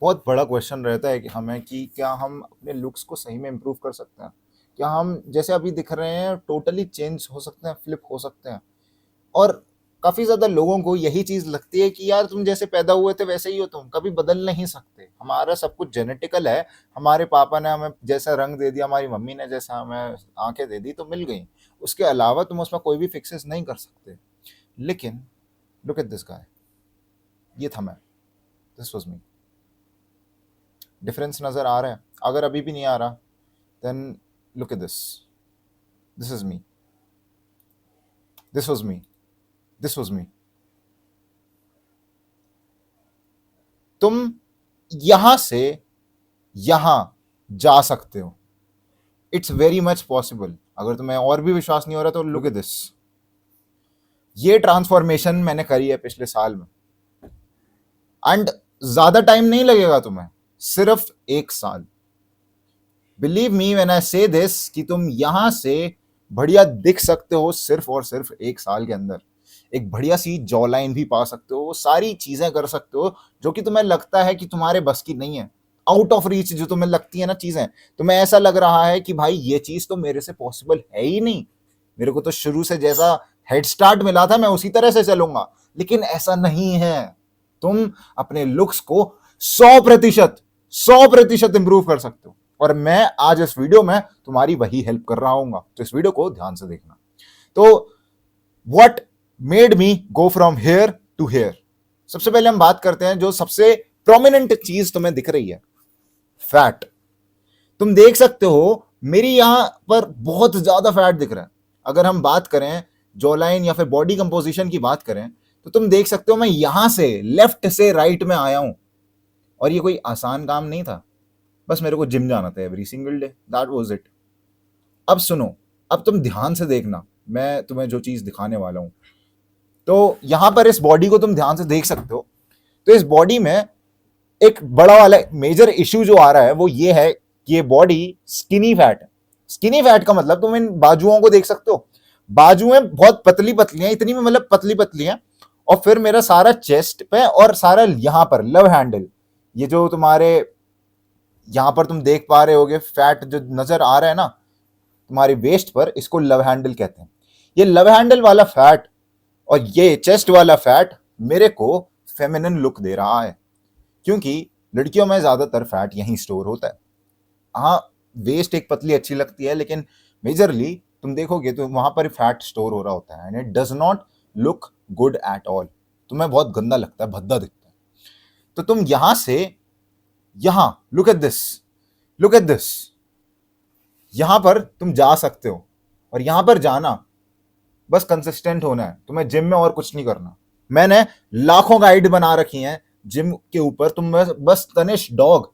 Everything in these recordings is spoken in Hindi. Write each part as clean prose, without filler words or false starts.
बहुत बड़ा क्वेश्चन रहता है कि हमें कि क्या हम अपने लुक्स को सही में इम्प्रूव कर सकते हैं? क्या हम जैसे अभी दिख रहे हैं टोटली चेंज हो सकते हैं, फ्लिप हो सकते हैं? और काफ़ी ज़्यादा लोगों को यही चीज़ लगती है कि यार तुम जैसे पैदा हुए थे वैसे ही हो, तुम कभी बदल नहीं सकते। हमारा सब कुछ जेनेटिकल है। हमारे पापा ने हमें जैसा रंग दे दिया, हमारी मम्मी ने जैसा हमें आंखें दे दी तो मिल गई। उसके अलावा तुम उसमें कोई भी फिक्सेस नहीं कर सकते। लेकिन लुक एट दिस गाय, ये था मैं, दिस वाज मी। डिफरेंस नज़र आ रहा है? अगर अभी भी नहीं आ रहा, then look at this, this is me, this was me, this was me. तुम यहां से यहां जा सकते हो। It's very much possible. अगर तुम्हें और भी विश्वास नहीं हो रहा तो लुक एट दिस। ये ट्रांसफॉर्मेशन मैंने करी है पिछले साल में, एंड ज्यादा टाइम नहीं लगेगा तुम्हें, सिर्फ 1 साल। बिलीव मी व्हेन आई से दिस कि तुम यहां से बढ़िया दिख सकते हो सिर्फ और सिर्फ 1 साल के अंदर। एक बढ़िया सी जॉ लाइन भी पा सकते हो, सारी चीजें कर सकते हो जो कि तुम्हें लगता है कि तुम्हारे बस की नहीं है। आउट ऑफ रीच जो तुम्हें लगती है ना चीजें, तुम्हें ऐसा लग रहा है कि भाई ये चीज तो मेरे से पॉसिबल है ही नहीं, मेरे को तो शुरू से जैसा हेड स्टार्ट मिला था मैं उसी तरह से चलूंगा। लेकिन ऐसा नहीं है। तुम अपने लुक्स को 100% 100% इंप्रूव कर सकते हो, और मैं आज इस वीडियो में तुम्हारी वही हेल्प कर रहा हूँ। तो इस वीडियो को ध्यान से देखना। तो what made me go from here to here? सबसे पहले हम बात करते हैं जो सबसे प्रोमिनेंट चीज तुम्हें दिख रही है, फैट। तुम देख सकते हो मेरी यहां पर बहुत ज्यादा फैट दिख रहा है। अगर हम बात करें जॉलाइन या फिर बॉडी कंपोजिशन की बात करें तो तुम देख सकते हो मैं यहां से लेफ्ट से राइट में आया हूं, और ये कोई आसान काम नहीं था। बस मेरे को जिम जाना था every single day, that was it. अब सुनो, अब तुम ध्यान से देखना, मैं तुम्हें जो चीज दिखाने वाला हूं। तो यहां पर इस बॉडी को तुम ध्यान से देख सकते हो। तो इस बॉडी में एक बड़ा वाला मेजर इश्यू जो आ रहा है वो ये है कि ये बॉडी स्किनी फैट है। स्किनी फैट का मतलब तुम इन बाजुओं को देख सकते हो, बाजुएं बहुत पतली पतली हैं, इतनी में मतलब पतली पतली हैं। और फिर मेरा सारा चेस्ट पे और सारा यहां पर लव हैंडल, ये जो तुम्हारे यहां पर तुम देख पा रहे होगे फैट जो नजर आ रहा है ना तुम्हारी वेस्ट पर, इसको लव हैंडल कहते हैं। ये लव हैंडल वाला फैट और ये चेस्ट वाला फैट मेरे को फेमिनिन लुक दे रहा है, क्योंकि लड़कियों में ज्यादातर फैट यहीं स्टोर होता है। हाँ, वेस्ट एक पतली अच्छी लगती है, लेकिन मेजरली तुम देखोगे तो वहां पर फैट स्टोर हो रहा होता है, and it does not look good at all. तुम्हें बहुत गंदा लगता है, भद्दा दिखता है। तो तुम यहां से यहां, look at this, look at this, यहां पर तुम जा सकते हो। और यहां पर जाना, बस कंसिस्टेंट होना है तुम्हें जिम में, और कुछ नहीं करना। मैंने लाखों गाइड बना रखी हैं जिम के ऊपर, तुम बस तनिष डॉग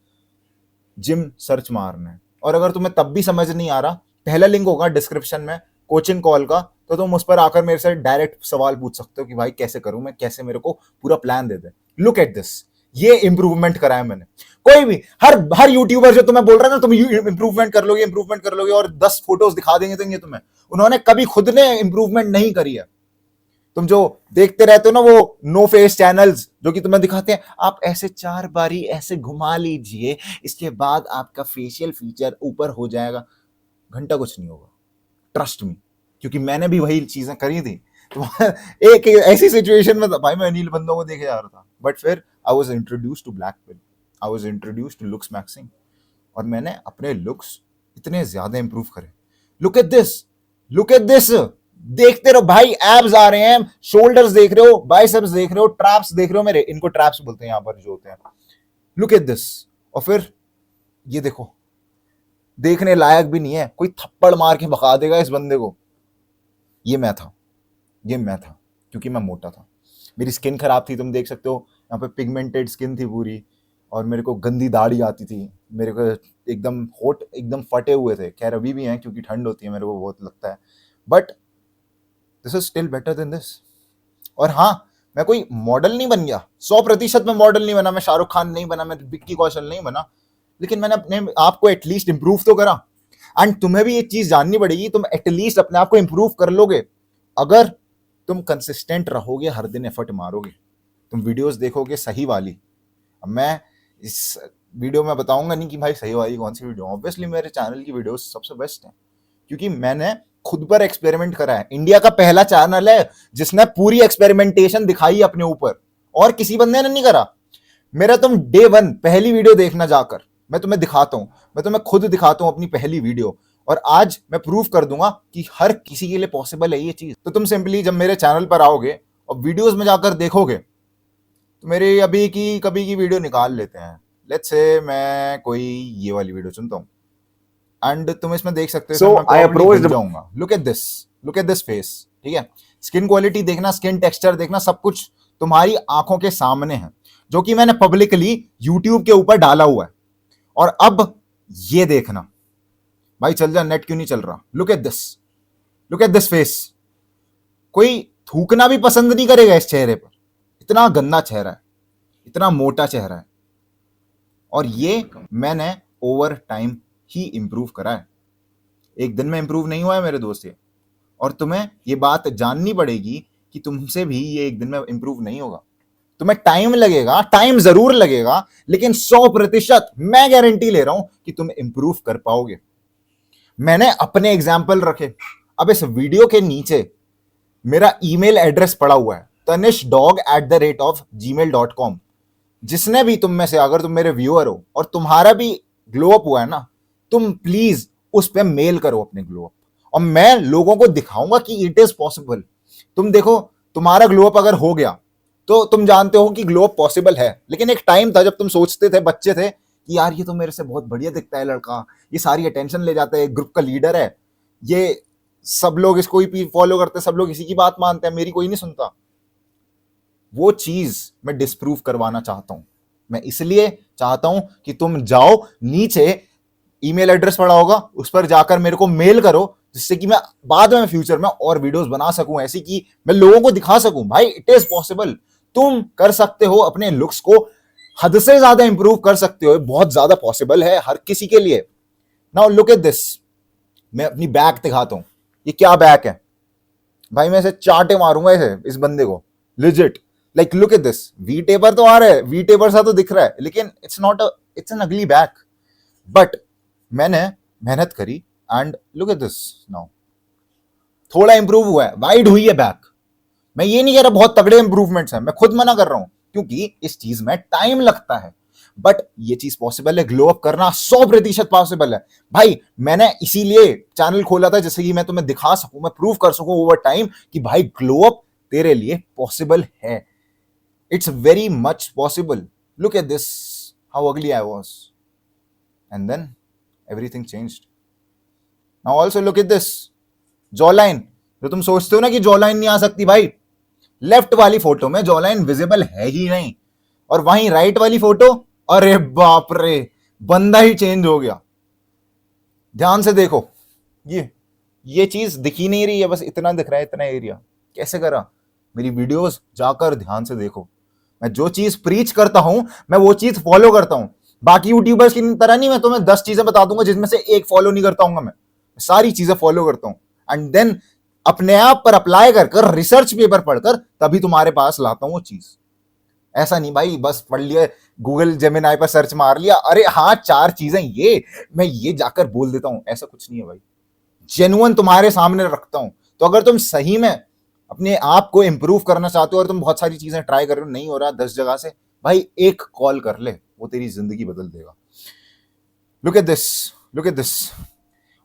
जिम सर्च मारना है। और अगर तुम्हें तब भी समझ नहीं आ रहा, पहला लिंक होगा डिस्क्रिप्शन में कोचिंग कॉल का, तो तुम उस पर आकर मेरे से डायरेक्ट सवाल पूछ सकते हो कि भाई कैसे करूं मैं, कैसे मेरे को पूरा plan they they. Look at this, ये इंप्रूवमेंट करा है मैंने। कोई भी हर हर यूट्यूबर जो तुम्हें बोल रहा है ना तुम इंप्रूवमेंट कर लोगे, इंप्रूवमेंट कर लोगे, और 10 फोटोज दिखा देंगे तुम्हें, उन्होंने कभी खुद ने इंप्रूवमेंट नहीं करी है। तुम जो देखते रहते हो ना वो नो फेस चैनल्स जो कि तुम्हें दिखाते हैं आप ऐसे 4 बारी ऐसे घुमा लीजिए, इसके बाद आपका फेशियल फीचर ऊपर हो जाएगा, घंटा कुछ नहीं होगा, ट्रस्ट मी, क्योंकि मैंने भी वही चीजें करी थी। तो एक ऐसी सिचुएशन में भाई मैं अनिल बंदों को देखे जा रहा था, बट फिर I was introduce to black pill, I was introduce to looksmaxxing, और मैंने अपने लुक्स इतने ज्यादा इंप्रूव करे। Look at this, look at this, देखते रहो भाई, एब्स आ रहे हैं, शोल्डर्स देख रहे हो, बाइसेप्स देख रहे हो, ट्रैप्स देख रहे हो मेरे, इनको ट्रैप्स बोलते हैं यहां पर जो होते हैं। Look at this. और फिर ये देखो, देखने लायक भी नहीं है, कोई थप्पड़ मार के भगा देगा इस बंदे को। ये मैं था, ये मैं था, क्योंकि मैं मोटा था, मेरी स्किन खराब थी, तुम देख सकते हो यहाँ पे पिगमेंटेड स्किन थी पूरी, और मेरे को गंदी दाढ़ी आती थी, मेरे को एकदम होठ एकदम फटे हुए थे। खैर अभी भी हैं क्योंकि ठंड होती है, मेरे को बहुत लगता है, but this is still better than this. और हाँ, मैं कोई मॉडल नहीं बन गया, 100% में मॉडल नहीं बना, मैं शाहरुख खान नहीं बना, मैं विक्की कौशल नहीं बना, लेकिन मैंने अपने आप को एटलीस्ट इंप्रूव तो करा। एंड तुम्हें भी ये चीज जाननी पड़ेगी, तुम एटलीस्ट अपने आप को इंप्रूव कर लोगे अगर तुम कंसिस्टेंट रहोगे, हर दिन एफर्ट मारोगे, तुम वीडियोस देखोगे सही वाली। अब मैं इस वीडियो में बताऊंगा नहीं कि भाई सही वाली कौन सी वीडियो। ऑब्वियसली मेरे चैनल की वीडियोस सबसे बेस्ट हैं, क्योंकि मैंने खुद पर एक्सपेरिमेंट करा है। इंडिया का पहला चैनल है जिसने पूरी एक्सपेरिमेंटेशन दिखाई अपने ऊपर, और किसी बंदे ने नहीं करा। मेरा तुम डे वन पहली वीडियो देखना जाकर, मैं तुम्हें दिखाता हूं, मैं तुम्हें खुद दिखाता हूं अपनी पहली वीडियो, और आज मैं प्रूव कर दूंगा कि हर किसी के लिए पॉसिबल है ये चीज। तो तुम सिंपली जब मेरे चैनल पर आओगे और वीडियोस में जाकर देखोगे, तो मेरी अभी की कभी की वीडियो निकाल लेते हैं। लेट्स से मैं कोई ये वाली वीडियो चुनता हूं, एंड तुम इसमें देख सकते हो मैं probably हिल जाऊंगा। लुक एट दिस फेस, ठीक है। स्किन क्वालिटी देखना, स्किन टेक्सचर देखना, सब कुछ तुम्हारी आंखों के सामने है, जो कि मैंने पब्लिकली यूट्यूब के ऊपर डाला हुआ है। और अब ये देखना भाई, चल जा, नेट क्यों नहीं चल रहा। Look at this face. कोई थूकना भी पसंद नहीं करेगा इस चेहरे पर, इतना गंदा चेहरा है, इतना मोटा चेहरा है। और ये मैंने ओवर टाइम ही इंप्रूव करा है, एक दिन में इंप्रूव नहीं हुआ है मेरे दोस्त ये। और तुम्हें ये बात जाननी पड़ेगी कि तुमसे भी ये एक दिन में इंप्रूव नहीं होगा। तुम्हें टाइम लगेगा, टाइम जरूर लगेगा, लेकिन 100% मैं गारंटी ले रहा हूं कि तुम इंप्रूव कर पाओगे। मैंने अपने एग्जाम्पल रखे। अब इस वीडियो के नीचे मेरा ईमेल एड्रेस पड़ा हुआ है, tanishDog@gmail.com। जिसने भी तुम में से, अगर तुम मेरे व्यूअर हो और तुम्हारा भी ग्लो अप हुआ है ना, तुम प्लीज उस पर मेल करो अपने ग्लो अप, और मैं लोगों को दिखाऊंगा कि इट इज पॉसिबल। तुम देखो, तुम्हारा ग्लो अप अगर हो गया तो तुम जानते हो कि ग्लो अप पॉसिबल है। लेकिन एक टाइम था जब तुम सोचते थे, बच्चे थे, कि यार ये तो मेरे से बहुत बढ़िया दिखता है लड़का, ये सारी अटेंशन ले जाता है, ग्रुप का लीडर है, ये सब लोग इसको ही फॉलो करते हैं, सब लोग इसी की बात मानते हैं, मेरी कोई नहीं सुनता। वो चीज मैं डिस्प्रूव करवाना चाहता हूं। मैं इसलिए चाहता हूं कि तुम जाओ, नीचे ईमेल एड्रेस पड़ा होगा, उस पर जाकर मेरे को मेल करो, जिससे कि मैं बाद में फ्यूचर में और वीडियोस बना सकूं ऐसी कि मैं लोगों को दिखा सकूं भाई इट इज पॉसिबल। तुम कर सकते हो, अपने लुक्स को हद से ज्यादा इंप्रूव कर सकते हो, बहुत ज्यादा पॉसिबल है हर किसी के लिए। Now look at this. मैं अपनी बैक दिखाता हूं, ये क्या बैक है भाई, मैं इसे चाटे मारूंगा इसे, इस बंदे को, legit. Like look at this. We taper तो आ रहा है, वी टेपर सा तो दिख रहा है, लेकिन इट्स नॉट इट्स एन अगली बैक। बट मैंने मेहनत करी, and look at this now. थोड़ा इंप्रूव हुआ है, वाइड हुई है बैक। मैं ये नहीं कह रहा बहुत तगड़े इंप्रूवमेंट्स हैं, मैं खुद मना कर रहा हूं, क्योंकि इस चीज में टाइम लगता है। बट ये चीज पॉसिबल है, ग्लो अप करना 100% पॉसिबल है भाई। मैंने इसीलिए चैनल खोला था, जैसे कि मैं तुम्हें दिखा सकूं, मैं प्रूव कर सकूं ओवर टाइम कि भाई ग्लो अप तेरे लिए पॉसिबल है। It's very much possible. Look at this, how ugly I was, and then everything changed. Now also look at this jawline। जो तुम सोचते हो ना कि जॉलाइन नहीं आ सकती, भाई लेफ्ट वाली फोटो में जॉलाइन विजिबल है ही नहीं, और वहीं राइट वाली फोटो, अरे बाप रे, बंदा ही चेंज हो गया। ध्यान से देखो, ये चीज दिख ही नहीं रही है, बस इतना दिख रहा है, इतना एरिया। कैसे करा? मेरी वीडियोस जाकर ध्यान से देखो। मैं जो चीज प्रीच करता हूं, मैं वो चीज फॉलो करता हूं। बाकी यूट्यूबर्स की तरह नहीं मैं तुम्हें 10 चीजें बता दूंगा जिसमें से एक फॉलो नहीं करता हूं। मैं सारी चीजें फॉलो करता हूं, एंड देन अपने आप पर अप्लाई कर रिसर्च पेपर पढ़कर तभी तुम्हारे पास लाता हूं वो चीज। ऐसा नहीं भाई बस पढ़ लिया, गूगल जेमिनाई पर सर्च मार लिया, अरे हाँ 4 चीजें ये मैं ये जाकर बोल देता हूं, ऐसा कुछ नहीं है भाई। जेन्युइन तुम्हारे सामने रखता हूं। तो अगर तुम सही में अपने आप को इंप्रूव करना चाहते हो और तुम बहुत सारी चीजें ट्राई कर रहे हो, नहीं हो रहा 10 जगह से, भाई एक कॉल कर ले, वो तेरी जिंदगी बदल देगा। Look at this, look at this.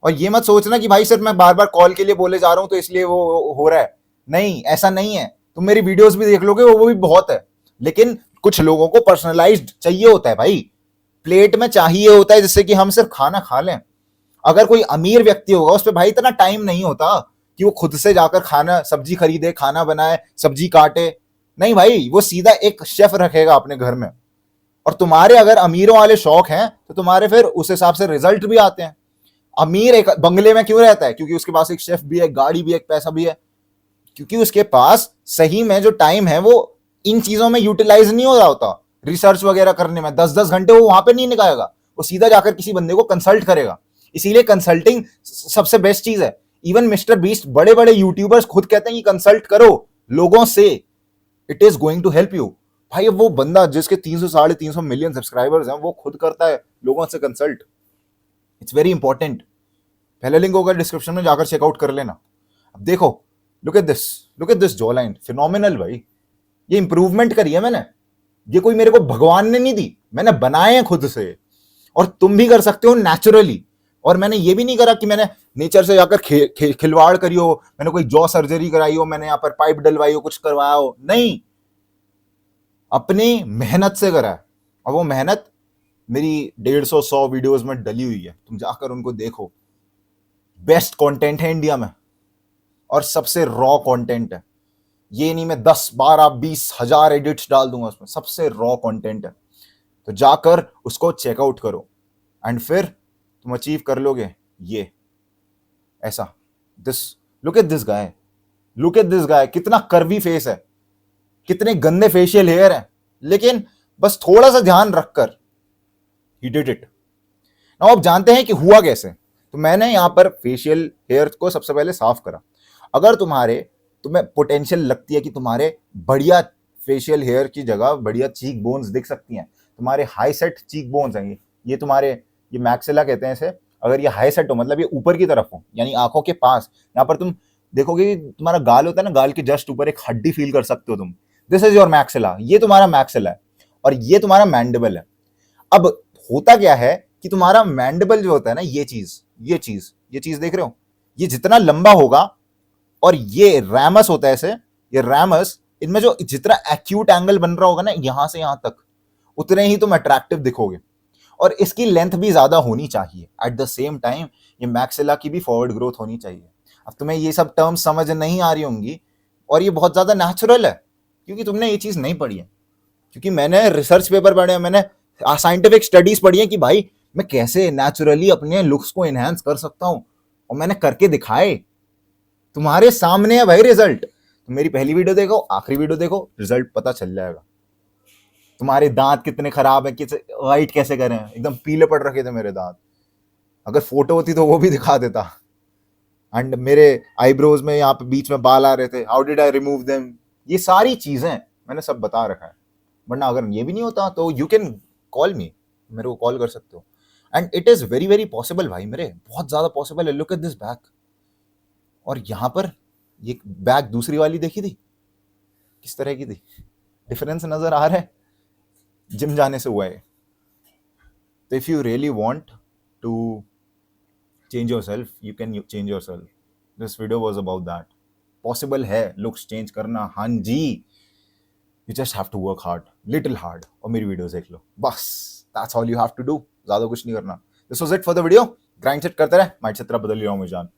और ये मत सोचना कि भाई सिर्फ मैं बार बार कॉल के लिए बोले जा रहा हूं तो इसलिए वो हो रहा है। नहीं, ऐसा नहीं है। तुम मेरी वीडियोस भी देख लोगे, वो भी बहुत है, लेकिन कुछ लोगों को पर्सनलाइज्ड चाहिए होता है भाई, प्लेट में चाहिए होता है, जिससे कि हम सिर्फ खाना खा लें। अगर कोई अमीर व्यक्ति होगा, उस पर भाई इतना टाइम नहीं होता कि वो खुद से जाकर खाना सब्जी खरीदे, खाना बनाए, सब्जी काटे। नहीं भाई, वो सीधा एक शेफ रखेगा अपने घर में। और तुम्हारे अगर अमीरों वाले शौक हैं तो तुम्हारे फिर उस हिसाब से रिजल्ट भी आते हैं। अमीर एक बंगले में क्यों रहता है? क्योंकि उसके पास एक शेफ भी है, गाड़ी भी है, एक पैसा भी है, क्योंकि उसके पास सही में जो टाइम है वो इन चीजों में यूटिलाइज नहीं हो रहा होता। रिसर्च वगैरह करने में 10-10 घंटे वो वहां पे नहीं निकालेगा, वो सीधा जाकर किसी बंदे को कंसल्ट करेगा। इसीलिए कंसल्टिंग सबसे बेस्ट चीज है। इवन मिस्टर बीस्ट, बड़े बड़े यूट्यूबर्स खुद कहते हैं कि कंसल्ट करो लोगों से, it is going to help you. भाई अब वो बंदा जिसके 300 350 मिलियन सब्सक्राइबर्स हैं वो खुद करता है लोगों से कंसल्ट। It's very important. पहले लिंक होगा डिस्क्रिप्शन में, जाकर चेकआउट कर लेना। अब देखो, look at this, look at this jaw line, phenomenal भाई। ये इंप्रूवमेंट करी है मैंने, ये कोई मेरे को भगवान ने नहीं दी, मैंने बनाए हैं खुद से। और तुम भी कर सकते हो नेचुरली। और मैंने ये भी नहीं करा कि मैंने नेचर से जाकर खिलवाड़ करी हो, मैंने कोई जॉ सर्जरी कराई हो, मैंने यहाँ पर पाइप डलवाई हो, कुछ करवाया हो, नहीं। अपनी मेहनत से करा है। और वो मेहनत मेरी 150-100 वीडियोस में डली हुई है, तुम जाकर उनको देखो। बेस्ट कंटेंट है इंडिया में और सबसे रॉ कंटेंट है। ये नहीं मैं 10 12 20 हजार एडिट्स डाल दूंगा उसमें, सबसे रॉ कंटेंट है। तो जाकर उसको चेकआउट करो एंड फिर तुम अचीव कर लोगे ये ऐसा। This, look at this guy, look at this guy, कितना कर्वी फेस है, कितने गंदे फेशियल हेयर है, लेकिन बस थोड़ा सा ध्यान रखकर ही डिड इट। नाउ अब जानते हैं कि हुआ कैसे। तो मैंने यहां पर फेशियल हेयर को सबसे पहले साफ करा। अगर तुम्हें पोटेंशियल लगती है कि तुम्हारे बढ़िया फेशियल हेयर की जगह बढ़िया चीक बोन्स दिख सकती हैं, तुम्हारे हाई सेट चीक बोन्स हैं, ये तुम्हारे, ये मैक्सिला कहते हैं इसे। अगर ये हाई सेट हो मतलब ये ऊपर की तरफ हो, यानी आंखों के पास, यहाँ पर तुम देखोगे कि तुम्हारा गाल होता है ना, गाल के जस्ट ऊपर एक हड्डी फील कर सकते हो तुम। दिस इज योर मैक्सिला, ये तुम्हारा मैक्सिला है और ये तुम्हारा मैंडिबल है। अब होता क्या है कि तुम्हारा मैंडिबल जो होता है ना, ये चीज देख रहे हो, ये जितना लंबा होगा, और ये रैमस होता है ऐसे, ये रैमस, इनमें जो जितना एक्यूट एंगल बन रहा होगा ना यहां से यहां तक, उतने ही तुम अट्रैक्टिव दिखोगे। और इसकी लेंथ भी ज्यादा होनी चाहिए। एट द सेम टाइम ये मैक्सिला की भी फॉरवर्ड ग्रोथ होनी चाहिए। अब तुम्हें ये सब टर्म्स समझ नहीं आ रही होंगी और ये बहुत ज्यादा नेचुरल है, क्योंकि तुमने ये चीज नहीं पढ़ी है। क्योंकि मैंने रिसर्च पेपर पढ़े हैं, मैंने साइंटिफिक स्टडीज पढ़ी है कि भाई मैं कैसे नेचुरली अपने लुक्स को एनहांस कर सकता हूं, और मैंने करके दिखाए। तुम्हारे सामने है भाई रिजल्ट। तुम मेरी पहली वीडियो देखो, आखिरी वीडियो देखो, रिजल्ट पता चल जाएगा। तुम्हारे दांत कितने खराब है, किसे वाइट कैसे करें, एकदम पीले पड़ रखे थे मेरे दांत। अगर फोटो होती तो वो भी दिखा देता। एंड मेरे आईब्रोज में यहाँ पे बीच में बाल आ रहे थे, how did I remove them, ये सारी चीजें मैंने सब बता रखा है। वरना अगर ये भी नहीं होता तो यू कैन कॉल मी, मेरे को कॉल कर सकते हो। And it is very very possible भाई, मेरे बहुत ज्यादा पॉसिबल है। Look at this back. और यहां पर ये बैक दूसरी वाली देखी थी किस तरह की थी, डिफरेंस नजर आ रहा है, जिम जाने से हुआ है। तो if you really want to change yourself, you can change yourself. This video was about that. Possible है लुक्स चेंज करना, हाँ जी। You just have to work hard, little hard, और मेरी वीडियोस देख लो बस। That's all you have to do, ज्यादा कुछ नहीं करना। This was it for the video. Grindset करते रहे, माइंड सेट तेरा बदल ही रहा हूं मैं जान।